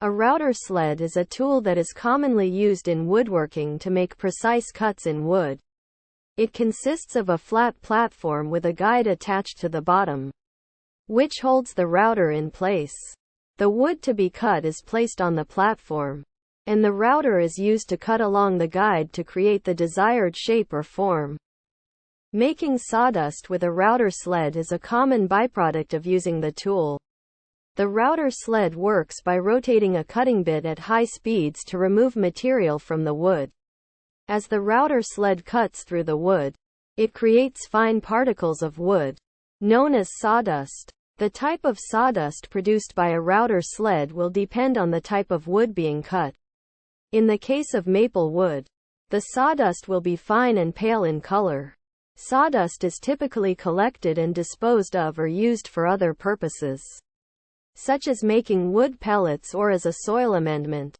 A router sled is a tool that is commonly used in woodworking to make precise cuts in wood. It consists of a flat platform with a guide attached to the bottom, which holds the router in place. The wood to be cut is placed on the platform, and the router is used to cut along the guide to create the desired shape or form. Making sawdust with a router sled is a common byproduct of using the tool. The router sled works by rotating a cutting bit at high speeds to remove material from the wood. As the router sled cuts through the wood, it creates fine particles of wood, known as sawdust. The type of sawdust produced by a router sled will depend on the type of wood being cut. In the case of maple wood, the sawdust will be fine and pale in color. Sawdust is typically collected and disposed of or used for other purposes, such as making wood pellets or as a soil amendment.